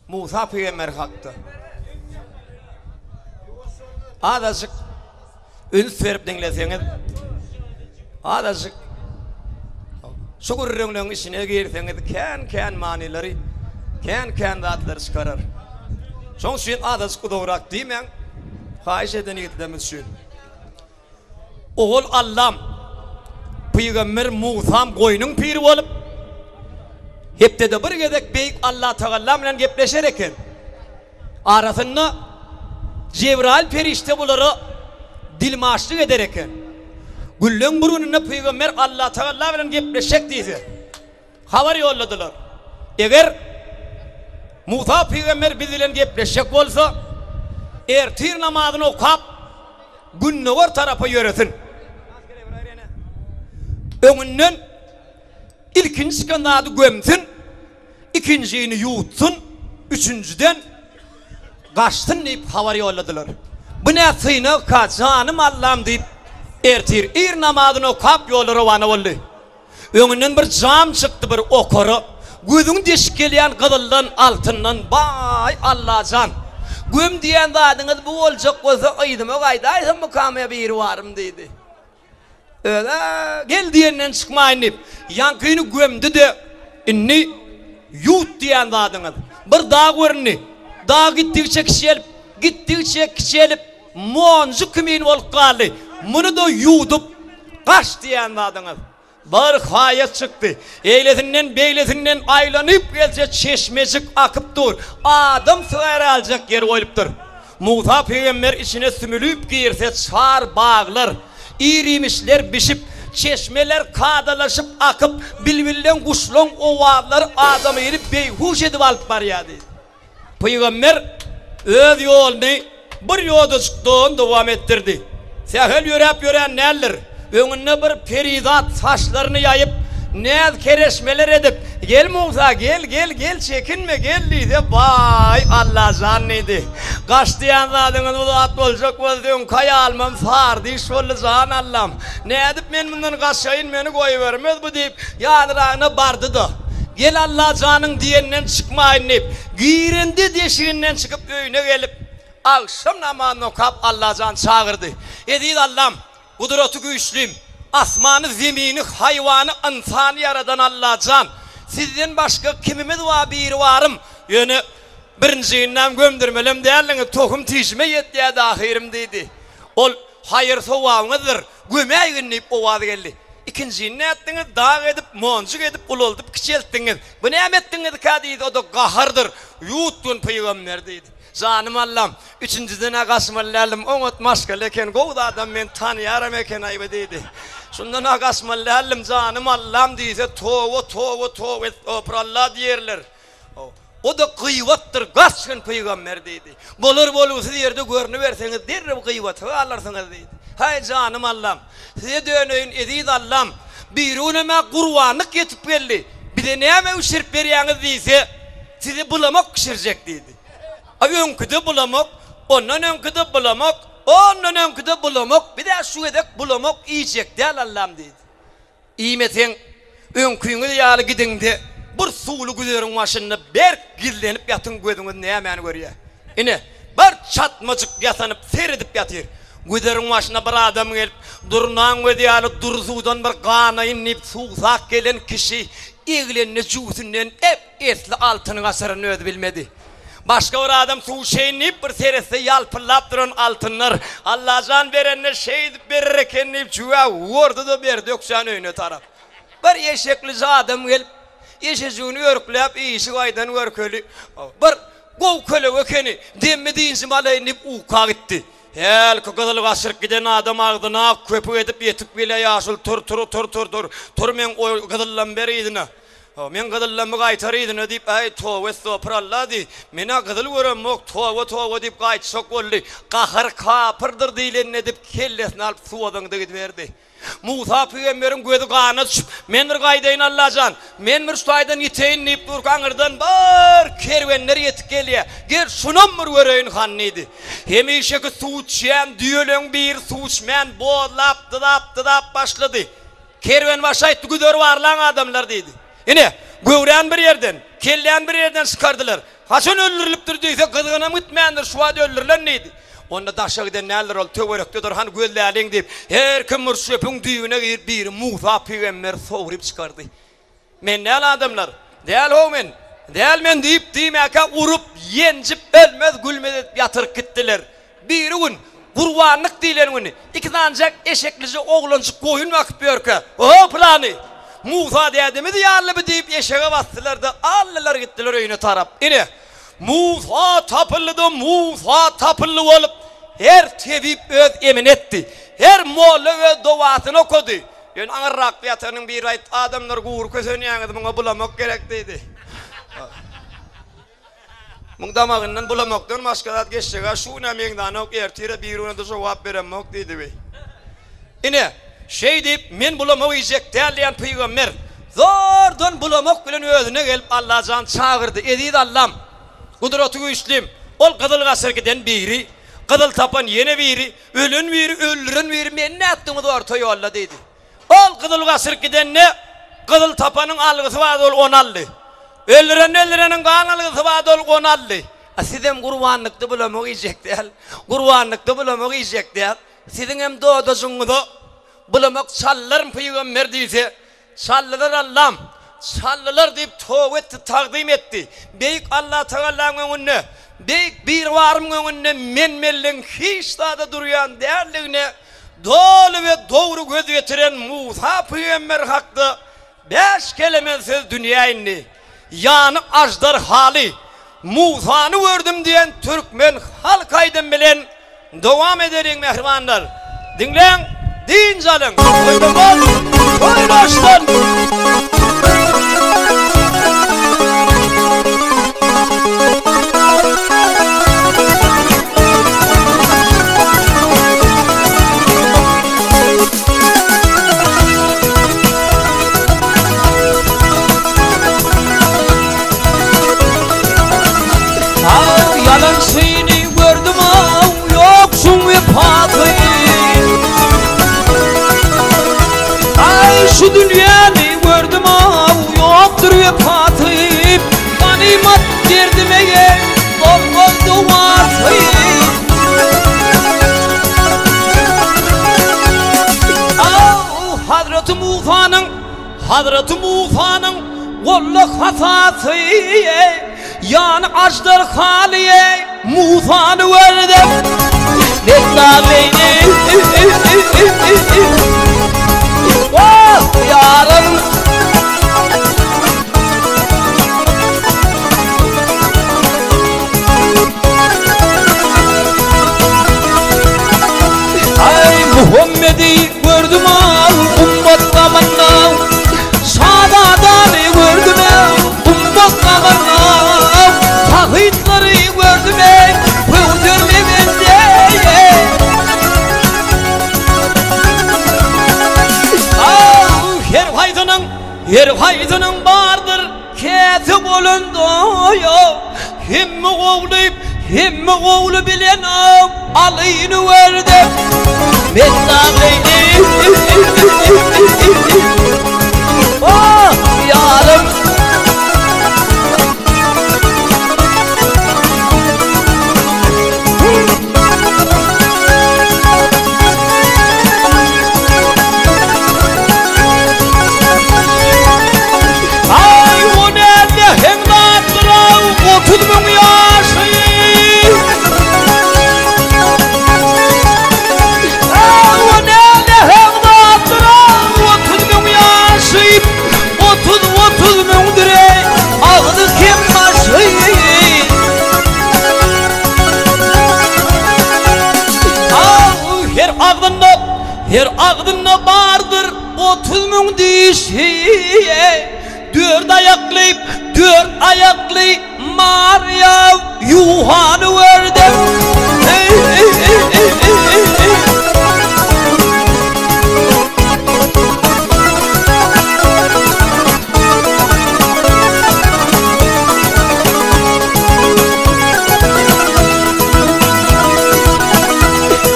Musa peygamber haktı. Adacık üns verip dinleseniz, adacık şükürlüğün içine girseniz, ken manileri, ken zatları çıkarır. Şoň üçin adacık doğrak diýmen, haýyş eden ýetdemiz üçin. Oğul Allah'm, Peygamber Musa'm goýnyň piri bolup, hepde de bir gedek beýik Allah Taala bilen gepleşer eken. Arasynda Cebrail perişte bulary dilmaçlyk eder eken. Güllüň burununa Peygamber Allah Taala bilen gepleşek diýdi. Habar ýolladylar. Eger Musa Peygamber bilen gepleşek bolsa, ertir namazyny okap, günnöwer tarapa ýöresin. Öňünden ilkinji kanady gömsin, ikinjini ýutsun, üçüncüden gaçsyn diýip habar ýolladylar. Bu näçyny kaçanym Allah'm diýip ertir namazyny okap ýoly rawany boldy. Öňünden bir jam çykdy, bir okary. Gözüň deşik gelýän gyzyldan altyndan bay Allahjan. Göm diýen zadyňyz bu boljak bolsa aýdyma gaýdaýsam mukamy bir warym diýdi. Öyle gel diýenden çykmaýyn diýip ýankyny gömdi de inni ýut diýen zadyňyz bir dag görni. Dag gittikçe kişelip monju kimin bolup galdy. Muny da ýudup gaç diýen zadyňyz bir hayat çıktı. Eylesinden aylanyp gelse çeşmecik akıp dur. Adam sığar aljak yer koyup dur. Musa peygamber içine sümülüp girse çar bağlar, irimişler bişip, çeşmeler kadalaşıp akıp, bilbilden kuşlon ovalar adamı yerip beyhuş edip alıp baryadı. Peygamber öz yolunu bir yolda çıktığını devam ettirdi. Sehel yörep neler? Öňünde bir perizat saçlarını yayıp nez kereşmeler edip gel Musa gel çekinme gel diýdi. Bay Allah zannedi. Gaç diýen zadyňyz ulat boljak bolsa kaya almam fardy iş boldy zan Allah'm. Ne edip men bundan gaçaýyn meni goýubermez bu diýip ýadyragyna bardy da. Gel Allah janyň diýenden çykmaýyn diýip girendi deşiginden çykyp öýüne gelip akşam namazyny okap Allah jan çağırdy. Edýdi Allah'm, kudreti güçlüm, asmanı, zemini, hayvanı, insanı yaradan Allah can. Sizden başka kimimiz var bir varım. Yani birinciyinden gömdürmelem değerlerini tohum tişime yettiğe de ahirim dedi. Ol hayır sovağınızdır. Gömeğin deyip o vadı geldi. İkinciyi ne ettiniz? Dağ edip, moncuk edip, ululdup, küçelttiniz. Bu ne emettiniz kadıydı? O da kahırdır. Yuttun peygamber dedi. Canım Allah'ım, üçüncüden agasmallalım, onut maşgal eken, govda adam men tanıyarım eken ayıbı dedi. Şundan agasmallalım, canım Allah'ım deyse, tovu, estağfurullah diyerler. O da kıyvattır, gaçkın peygamber dedi. Bolursu yerde görünü verseniz, derrim kıyvatı alarsınız dedi. Hay canım Allah'ım, size dönüyün ediydi Allah'ım, biruneme kurvanlık yetip geldi. Bir de neyeme üşirip veriyeniz deyse, sizi bulamak kişirecek dedi. Önküde bulamak, ondan önküde bulamak, bir de şu edek bulamak yiyecek değil Allah'ım dedi. İyimeten önküyünü yağlı gidin de bir suğulu güzerin başında berk gizlenip yatın gözünüz ne hemen görüyor. Yine bir çatmacık yatanıp seyredip yatır. Güzerin başına bir adam gelip durunan ödeyağlı dursudan bir kana inip suğsak gelen kişi ilgilenine cüzünden hep esli altının asırını ödü bilmedi. Başka bir adam su şeyinip bir serese yalpırlap duran altınlar. Allah can verenler şey verirken deyip çuva vurdu da verdi yoksa önüne taraf. Bir yeşekli adam gelip yeşecuğunu örkleyip iyisi aydan örkölü. Bir gov köle ökeni demediğin zimalı inip uka gitti. Hel kıkıdılık asırk giden adam ağdına köpü edip yetip bile yaşıl tur men o kıdıllan beriydina. Men gıdıllamı gaytarıydın deyip ay tovu estağfurullah di. Mena gıdıl göremmek tovu deyip gayt çok oldu. Kahır kapırdır diyilen edip kellesini alıp suadın da gidiverdi. Musa peygamberin gözü kanı düşüp men bir gaydayın Allah can. Men bir şutaydan yiteyin deyip durkanırdan bir kervenler yetip geliyor. Gel şunun bir göreyin hanniydi. Hemişeki su içen düğülen bir su içmen boğlap dıdap başladı. Kerven başaydı güdör varlan adamlar dedi. Yine gövren bir yerden, kellen bir yerden çıkardılar. Haçan öldürülüpdür diýse kızgınam gitmeýändir, şu wagt öldürülen neydi? Onda daşa giden näler ol töwerekdedir han gözläliň diýip her kim mürşepin düýüne gir bir Musa peýgamber sowrup çykardy. Men näle adamlar? Däl homen, däl men diýip diýmäkä urup ýenjip ölmez gülmez ýatyryp gitdiler. Bir gün Gurbanlyk diýilen güni iki tanjak eşeklice oglançyk goýun wakyp berke. O plany. Musa diýdimi diýýärli diýip eşege basdylar da allalar gitdiler öýüne tarap. Ine Musa tapyldy bolup her tebip öz emin etdi. Her molla öz dowasyny okudy. Ýöne aňyrak ýatanyň bir aýt adamlar guur köseni ýaňydy muňa bulamak gerek diýdi. Muň damagyndan bulamakdan başga zat geçjege şu nämeňden ok ertire bir ýöne de jogap beremok diýdi we. Ine şey diýip men bulamak ýek dälýän peýgamber zordan bulamak bilen özüne gelip Allah jan çağırdy. Edid Allah'm Kudreti güýçlim. Ol Kızıl Gasyrkydan biri, Kızıl tapan yene biri, ölen biri, öldüren biri men näetdiňiz orta ýolda diýdi. Ol Kızıl Gasyrkydan ne? Kızıl tapanyň algysy bar ol onu aldy. Öldürenin gan algysy bar ol onu aldy. Sizem gurbanlykdy bulamak ýek däl. Gurbanlykdy bulamak ýek däl. Siziň hem dodasyňyzda bulamak çallarym peýgamber diýse, çallar Allah'm sallılar deyip tövbe takdim etti. Beyik Allah Teala'nın önüne, beyik bir varım önüne menmelin hiç daha da duruyan değerliğine dolu ve doğru göz getiren Musa Peygamber hakkı 5 kelimesiz dünya indi. Yani ajdar hali Musa'nı gördüm diyen Türkmen halk aydın bilen devam ederin mehribanlar. Dinleyin, din calın. Koydumuz, koyraştın. Yalan seni gördüm yoksun ve patı. Ay şu dünyanı gördüm yoktur ve patı. Ganimat verdim eye bol koydu vatı. Hazreti Musa'nın golluk hasatı. Yani ajdar haliye Musa'nı verdim. Beklaveyni oh yarım. Ay Muhammed'i gördüm ummat kamanna. Sadadanı gördüm ummat kamanna. Tahitleri gördüm öldürme bende. Her haydının vardır kesi bulundu. Himmi oğluyup himmi oğlu bilen alayını verdim. Meddağıydı oh yarım. Her ağdında vardır 30.000 dişi. Dört ayaklı Maria Yuhan'ı verdim.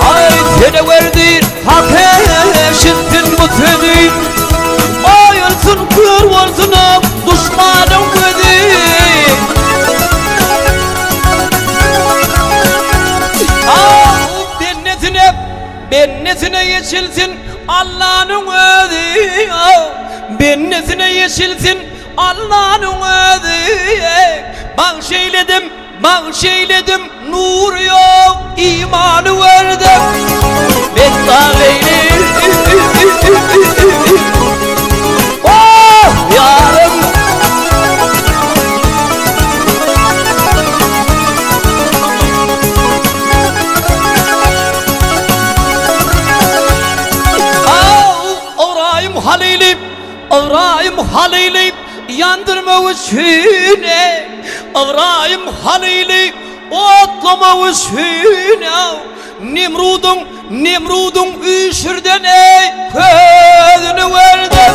Ay seni verdir hakeşittin bu seni. Ayılsın kör olsun düşmanım dedi. bennesine yeşilsin Allah'ın özü. Bennesine yeşilsin Allah'ın özü. Bağışeyledim nur yok imanı verdim. Ben bağlayayım. Oh yarım. Ağrayım Halil'i yandırma üstüne. Ağrayım Halil'i otlama üstüne. Nemrud'un üşürden ey közünü verdim.